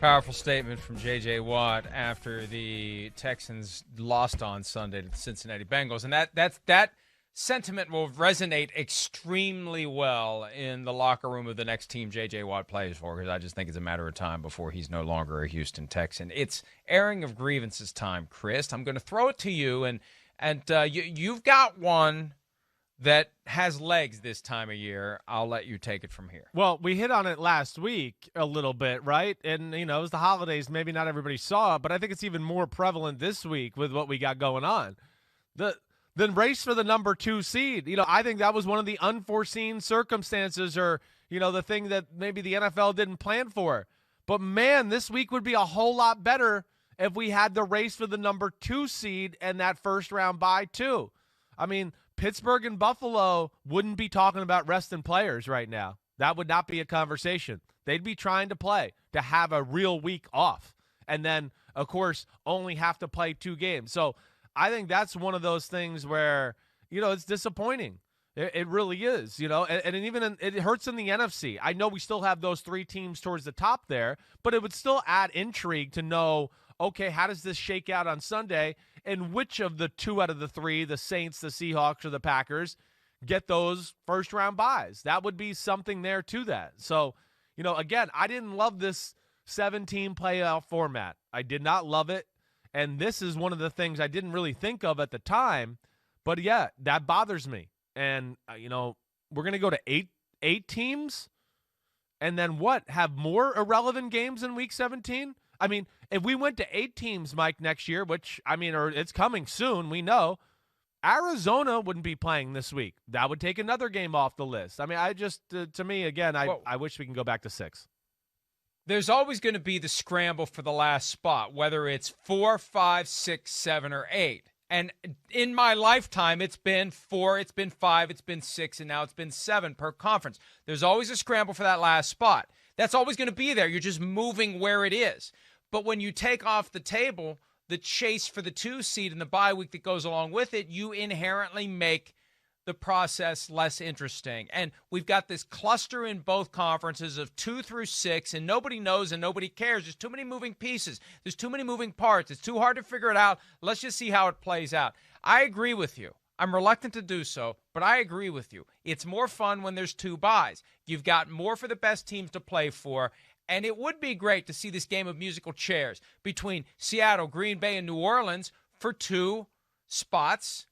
Powerful statement from J.J. Watt after the Texans lost on Sunday to the Cincinnati Bengals. And that sentiment will resonate extremely well in the locker room of the next team J.J. Watt plays for, because I just think it's a matter of time before he's no longer a Houston Texan. It's airing of grievances time, Chris. I'm going to throw it to you, and you've got one that has legs this time of year. I'll let you take it from here. Well, we hit on it last week a little bit, right? And, it was the holidays. Maybe not everybody saw it, but I think it's even more prevalent this week with what we got going on. The race for the number 2 seed, I think that was one of the unforeseen circumstances, or, the thing that maybe the NFL didn't plan for. But, man, this week would be a whole lot better if we had the race for the number 2 seed and that first-round bye, too. I mean, Pittsburgh and Buffalo wouldn't be talking about resting players right now. That would not be a conversation. They'd be trying to play, to have a real week off. And then, of course, only have to play 2 games. So I think that's one of those things where, it's disappointing. It really is, and even it hurts in the NFC. I know we still have those 3 teams towards the top there, but it would still add intrigue to know, okay, how does this shake out on Sunday? And which of the 2 out of the 3, the Saints, the Seahawks, or the Packers, get those first-round buys? That would be something there to that. So, again, I didn't love this 7-team playoff format. I did not love it. And this is one of the things I didn't really think of at the time. But, yeah, that bothers me. And, we're going to go to eight teams? And then what? Have more irrelevant games in Week 17? I mean, if we went to 8 teams, Mike, next year, which, or it's coming soon, we know, Arizona wouldn't be playing this week. That would take another game off the list. I mean, to me, again, I wish we can go back to 6. There's always going to be the scramble for the last spot, whether it's 4, 5, 6, 7, or 8. And in my lifetime, it's been 4, it's been 5, it's been 6, and now it's been 7 per conference. There's always a scramble for that last spot. That's always going to be there. You're just moving where it is. But when you take off the table the chase for the 2 seed and the bye week that goes along with it, you inherently make the process less interesting. And we've got this cluster in both conferences of 2 through 6, and nobody knows and nobody cares. There's too many moving pieces. There's too many moving parts. It's too hard to figure it out. Let's just see how it plays out. I agree with you. I'm reluctant to do so, but I agree with you. It's more fun when there's 2 byes. You've got more for the best teams to play for. And it would be great to see this game of musical chairs between Seattle, Green Bay, and New Orleans for 2 spots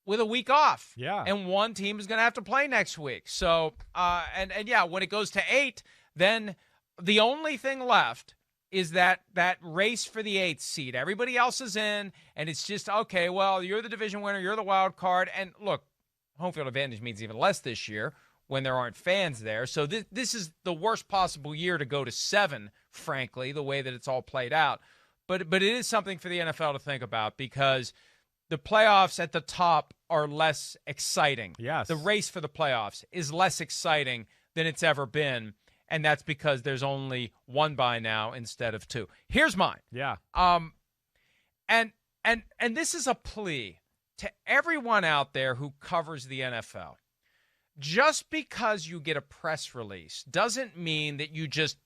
with a week off. Yeah. And one team is going to have to play next week. So, and yeah, when it goes to 8, then the only thing left is that race for the 8th seed. Everybody else is in, and it's just, okay, well, you're the division winner, you're the wild card. And look, home field advantage means even less this year when there aren't fans there. So this is the worst possible year to go to 7, frankly, the way that it's all played out. But it is something for the NFL to think about, because the playoffs at the top are less exciting. Yes. The race for the playoffs is less exciting than it's ever been, and that's because there's only 1 bye now instead of 2. Here's mine. Yeah. And this is a plea to everyone out there who covers the NFL. Just because you get a press release doesn't mean that you just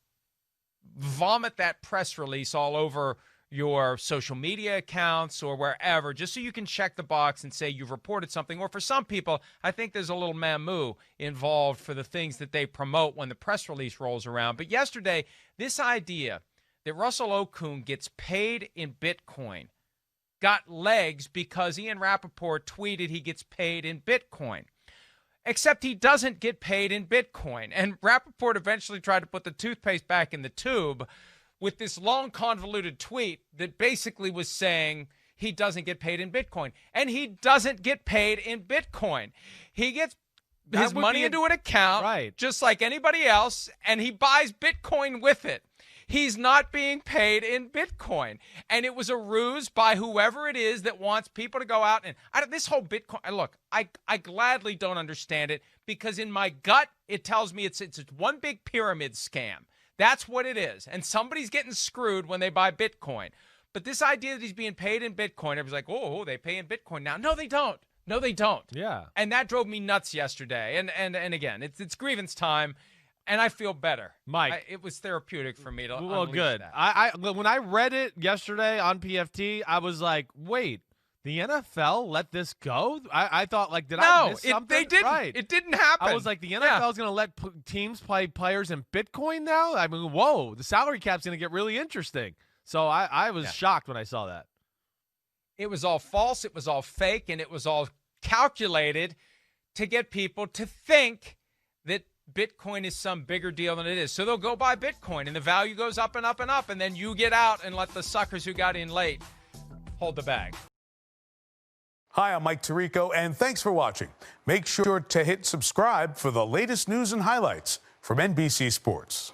vomit that press release all over your social media accounts or wherever, just so you can check the box and say you've reported something. Or for some people, I think there's a little mamu involved for the things that they promote when the press release rolls around. But yesterday, this idea that Russell Okung gets paid in Bitcoin got legs because Ian Rappaport tweeted he gets paid in Bitcoin. Except he doesn't get paid in Bitcoin. And Rappaport eventually tried to put the toothpaste back in the tube with this long, convoluted tweet that basically was saying he doesn't get paid in Bitcoin. And he doesn't get paid in Bitcoin. He gets his money into an account, right, just like anybody else, and he buys Bitcoin with it. He's not being paid in Bitcoin. And it was a ruse by whoever it is that wants people to go out. And this whole Bitcoin, look, I gladly don't understand it, because in my gut, it tells me it's one big pyramid scam. That's what it is. And somebody's getting screwed when they buy Bitcoin. But this idea that he's being paid in Bitcoin, everybody's like, oh, they pay in Bitcoin now. No, they don't. No, they don't. Yeah. And that drove me nuts yesterday. And again, it's grievance time. and I feel better. Mike. It was therapeutic for me to Well, unleash good. that. When I read it yesterday on PFT, I was like, wait, the NFL let this go? I thought, like, did I miss something? They didn't. Right. It didn't happen. I was like, the NFL is going to let teams play players in Bitcoin now? I mean, whoa, the salary cap's going to get really interesting. So I was shocked when I saw that. It was all false. It was all fake. And it was all calculated to get people to think that Bitcoin is some bigger deal than it is. So they'll go buy Bitcoin, and the value goes up and up and up. And then you get out and let the suckers who got in late hold the bag. Hi, I'm Mike Tirico, and thanks for watching. Make sure to hit subscribe for the latest news and highlights from NBC Sports.